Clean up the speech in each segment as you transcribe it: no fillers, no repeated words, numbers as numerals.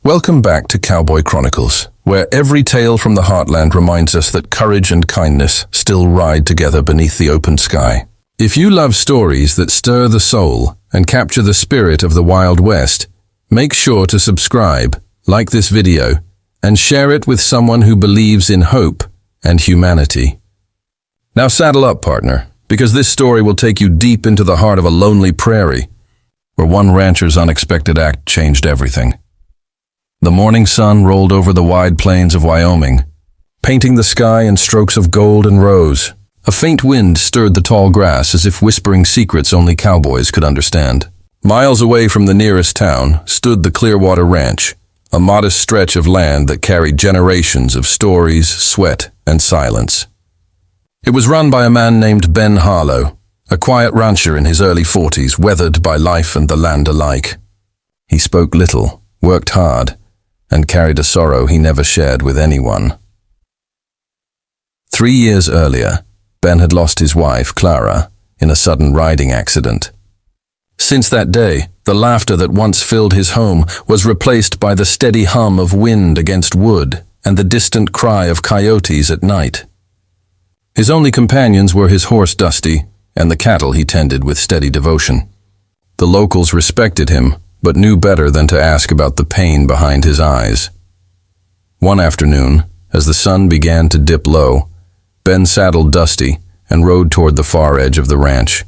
Welcome back to Cowboy Chronicles, where every tale from the heartland reminds us that courage and kindness still ride together beneath the open sky. If you love stories that stir the soul and capture the spirit of the Wild West, make sure to subscribe, like this video, and share it with someone who believes in hope and humanity. Now saddle up, partner, because this story will take you deep into the heart of a lonely prairie, where one rancher's unexpected act changed everything. The morning sun rolled over the wide plains of Wyoming, painting the sky in strokes of gold and rose. A faint wind stirred the tall grass as if whispering secrets only cowboys could understand. Miles away from the nearest town stood the Clearwater Ranch, a modest stretch of land that carried generations of stories, sweat, and silence. It was run by a man named Ben Harlow, a quiet rancher in his early 40s, weathered by life and the land alike. He spoke little, worked hard, and carried a sorrow he never shared with anyone. 3 years earlier, Ben had lost his wife, Clara, in a sudden riding accident. Since that day, the laughter that once filled his home was replaced by the steady hum of wind against wood and the distant cry of coyotes at night. His only companions were his horse Dusty and the cattle he tended with steady devotion. The locals respected him, but knew better than to ask about the pain behind his eyes. One afternoon, as the sun began to dip low, Ben saddled Dusty and rode toward the far edge of the ranch.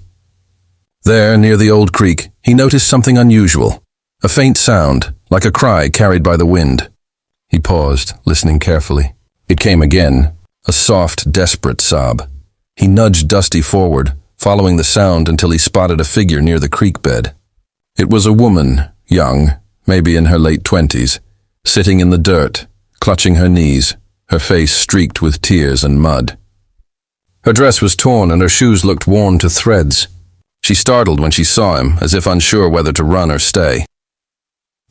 There, near the old creek, he noticed something unusual, a faint sound, like a cry carried by the wind. He paused, listening carefully. It came again, a soft, desperate sob. He nudged Dusty forward, following the sound until he spotted a figure near the creek bed. It was a woman, young, maybe in her late 20s, sitting in the dirt, clutching her knees, her face streaked with tears and mud. Her dress was torn and her shoes looked worn to threads. She startled when she saw him, as if unsure whether to run or stay.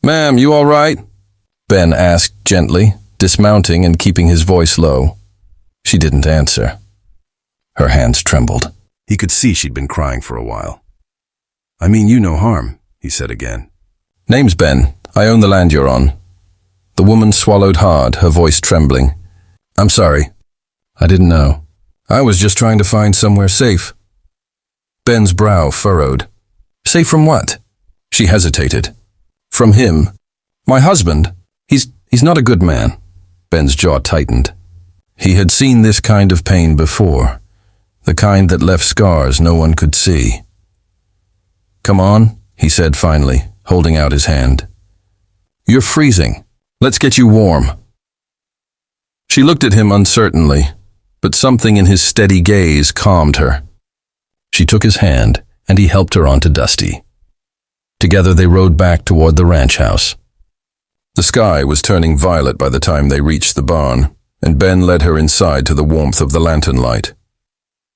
"Ma'am, you all right?" Ben asked gently, dismounting and keeping his voice low. She didn't answer. Her hands trembled. He could see she'd been crying for a while. "I mean you no harm," he said again. "Name's Ben. I own the land you're on." The woman swallowed hard, her voice trembling. "I'm sorry. I didn't know. I was just trying to find somewhere safe." Ben's brow furrowed. "Safe from what?" She hesitated. "From him. My husband. He's not a good man." Ben's jaw tightened. He had seen this kind of pain before, the kind that left scars no one could see. "Come on," he said finally, holding out his hand. "You're freezing. Let's get you warm." She looked at him uncertainly, but something in his steady gaze calmed her. She took his hand, and he helped her onto Dusty. Together they rode back toward the ranch house. The sky was turning violet by the time they reached the barn, and Ben led her inside to the warmth of the lantern light.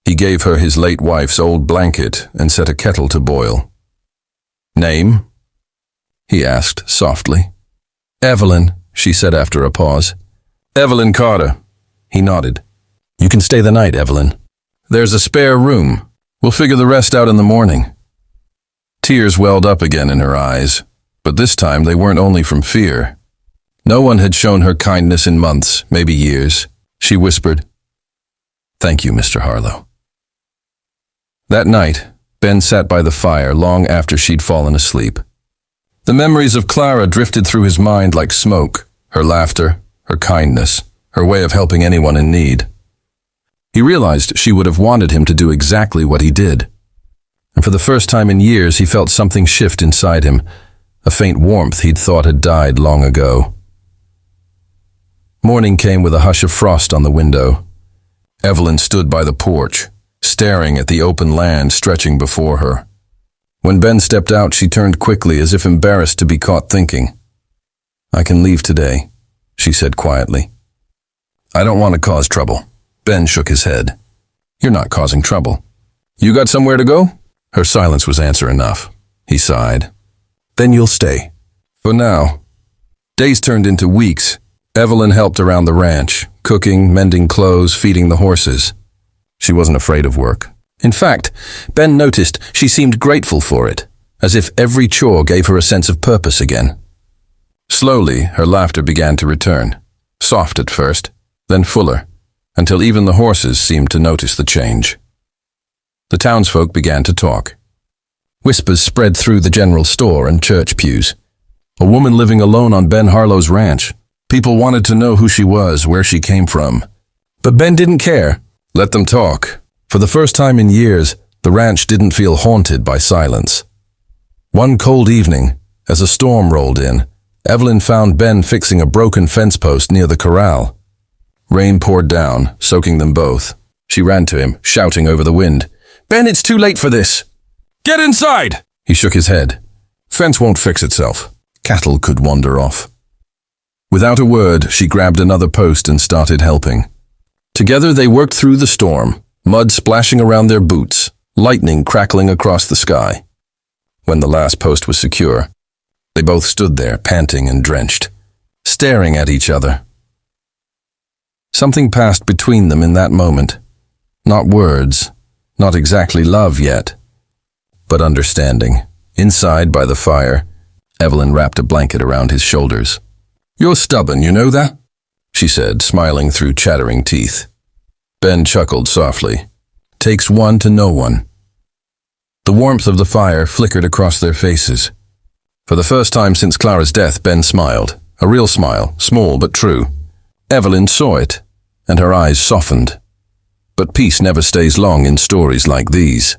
He gave her his late wife's old blanket and set a kettle to boil. "Name?" he asked softly. "Evelyn," she said after a pause. "Evelyn Carter." He nodded. "You can stay the night, Evelyn. There's a spare room. We'll figure the rest out in the morning." Tears welled up again in her eyes, but this time they weren't only from fear. No one had shown her kindness in months, maybe years. She whispered, "Thank you, Mr. Harlow." That night, Ben sat by the fire long after she'd fallen asleep. The memories of Clara drifted through his mind like smoke, her laughter, her kindness, her way of helping anyone in need. He realized she would have wanted him to do exactly what he did. And for the first time in years, he felt something shift inside him, a faint warmth he'd thought had died long ago. Morning came with a hush of frost on the window. Evelyn stood by the porch, staring at the open land stretching before her. When Ben stepped out, she turned quickly as if embarrassed to be caught thinking. "I can leave today," she said quietly. "I don't want to cause trouble." Ben shook his head. "You're not causing trouble. You got somewhere to go?" Her silence was answer enough. He sighed. "Then you'll stay. For now." Days turned into weeks. Evelyn helped around the ranch, cooking, mending clothes, feeding the horses. She wasn't afraid of work. In fact, Ben noticed she seemed grateful for it, as if every chore gave her a sense of purpose again. Slowly, her laughter began to return, soft at first, then fuller, until even the horses seemed to notice the change. The townsfolk began to talk. Whispers spread through the general store and church pews. A woman living alone on Ben Harlow's ranch. People wanted to know who she was, where she came from. But Ben didn't care. Let them talk. For the first time in years, the ranch didn't feel haunted by silence. One cold evening, as a storm rolled in, Evelyn found Ben fixing a broken fence post near the corral. Rain poured down, soaking them both. She ran to him, shouting over the wind, "Ben, it's too late for this!" "Get inside!" He shook his head. "Fence won't fix itself. Cattle could wander off." Without a word, she grabbed another post and started helping. Together they worked through the storm, mud splashing around their boots, lightning crackling across the sky. When the last post was secure, they both stood there, panting and drenched, staring at each other. Something passed between them in that moment. Not words, not exactly love yet, but understanding. Inside, by the fire, Evelyn wrapped a blanket around his shoulders. "You're stubborn, you know that?" she said, smiling through chattering teeth. Ben chuckled softly. "Takes one to know one." The warmth of the fire flickered across their faces. For the first time since Clara's death, Ben smiled. A real smile, small but true. Evelyn saw it, and her eyes softened. But peace never stays long in stories like these.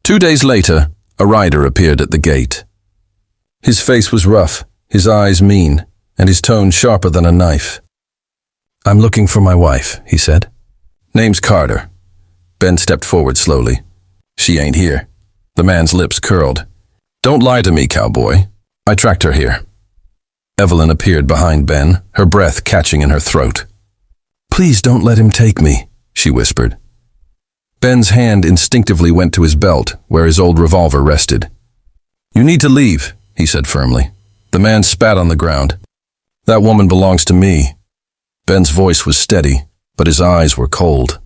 2 days later, a rider appeared at the gate. His face was rough, his eyes mean, and his tone sharper than a knife. "I'm looking for my wife," he said. "Name's Carter." Ben stepped forward slowly. "She ain't here." The man's lips curled. "Don't lie to me, cowboy. I tracked her here." Evelyn appeared behind Ben, her breath catching in her throat. "Please don't let him take me," she whispered. Ben's hand instinctively went to his belt, where his old revolver rested. "You need to leave," he said firmly. The man spat on the ground. "That woman belongs to me." Ben's voice was steady, but his eyes were cold.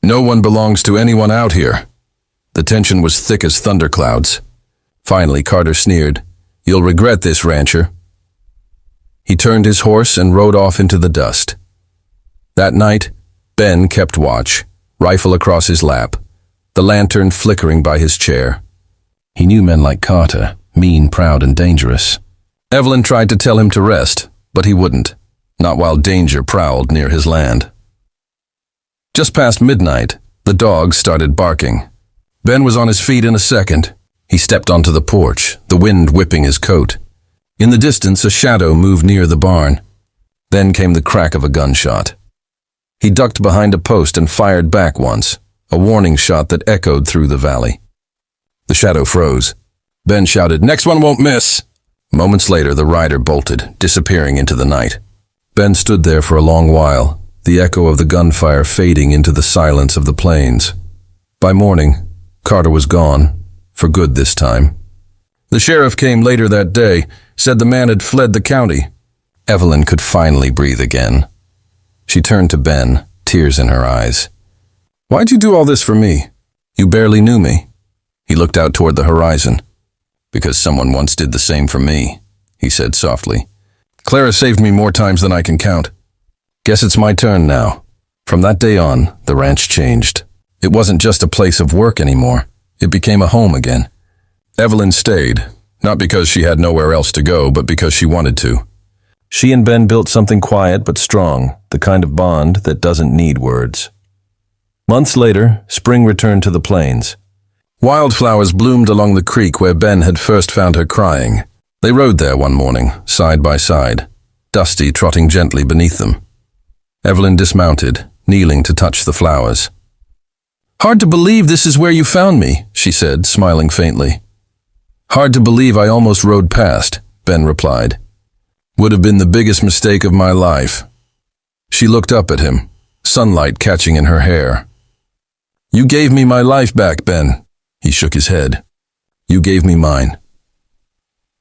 "No one belongs to anyone out here." The tension was thick as thunderclouds. Finally, Carter sneered, "You'll regret this, rancher." He turned his horse and rode off into the dust. That night, Ben kept watch, rifle across his lap, the lantern flickering by his chair. He knew men like Carter, mean, proud, and dangerous. Evelyn tried to tell him to rest, but he wouldn't, not while danger prowled near his land. Just past midnight, the dogs started barking. Ben was on his feet in a second. He stepped onto the porch, the wind whipping his coat. In the distance, a shadow moved near the barn. Then came the crack of a gunshot. He ducked behind a post and fired back once, a warning shot that echoed through the valley. The shadow froze. Ben shouted, "Next one won't miss!" Moments later, the rider bolted, disappearing into the night. Ben stood there for a long while, the echo of the gunfire fading into the silence of the plains. By morning, Carter was gone, for good this time. The sheriff came later that day, said the man had fled the county. Evelyn could finally breathe again. She turned to Ben, tears in her eyes. "Why'd you do all this for me? You barely knew me." He looked out toward the horizon. "Because someone once did the same for me," he said softly. "Clara saved me more times than I can count. Guess it's my turn now." From that day on, the ranch changed. It wasn't just a place of work anymore. It became a home again. Evelyn stayed, not because she had nowhere else to go, but because she wanted to. She and Ben built something quiet but strong, the kind of bond that doesn't need words. Months later, spring returned to the plains. Wildflowers bloomed along the creek where Ben had first found her crying. They rode there one morning, side by side, Dusty trotting gently beneath them. Evelyn dismounted, kneeling to touch the flowers. "Hard to believe this is where you found me," she said, smiling faintly. "Hard to believe I almost rode past," Ben replied. "Would have been the biggest mistake of my life." She looked up at him, sunlight catching in her hair. "You gave me my life back, Ben." He shook his head. "You gave me mine."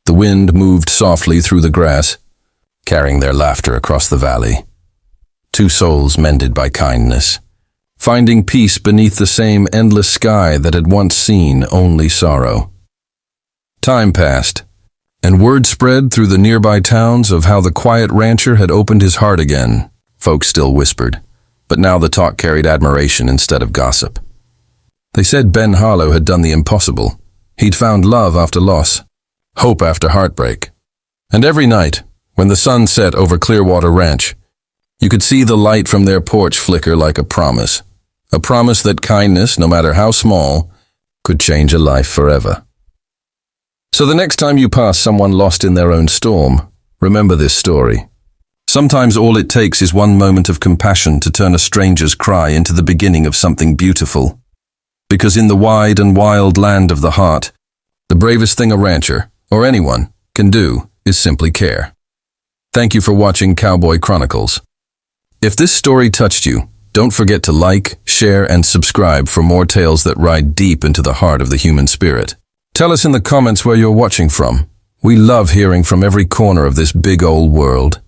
The wind moved softly through the grass, carrying their laughter across the valley. Two souls mended by kindness, finding peace beneath the same endless sky that had once seen only sorrow. Time passed. And word spread through the nearby towns of how the quiet rancher had opened his heart again. Folks still whispered, but now the talk carried admiration instead of gossip. They said Ben Harlow had done the impossible. He'd found love after loss, hope after heartbreak. And every night, when the sun set over Clearwater Ranch, you could see the light from their porch flicker like a promise that kindness, no matter how small, could change a life forever. So the next time you pass someone lost in their own storm, remember this story. Sometimes all it takes is one moment of compassion to turn a stranger's cry into the beginning of something beautiful. Because in the wide and wild land of the heart, the bravest thing a rancher, or anyone, can do is simply care. Thank you for watching Cowboy Chronicles. If this story touched you, don't forget to like, share, and subscribe for more tales that ride deep into the heart of the human spirit. Tell us in the comments where you're watching from. We love hearing from every corner of this big old world.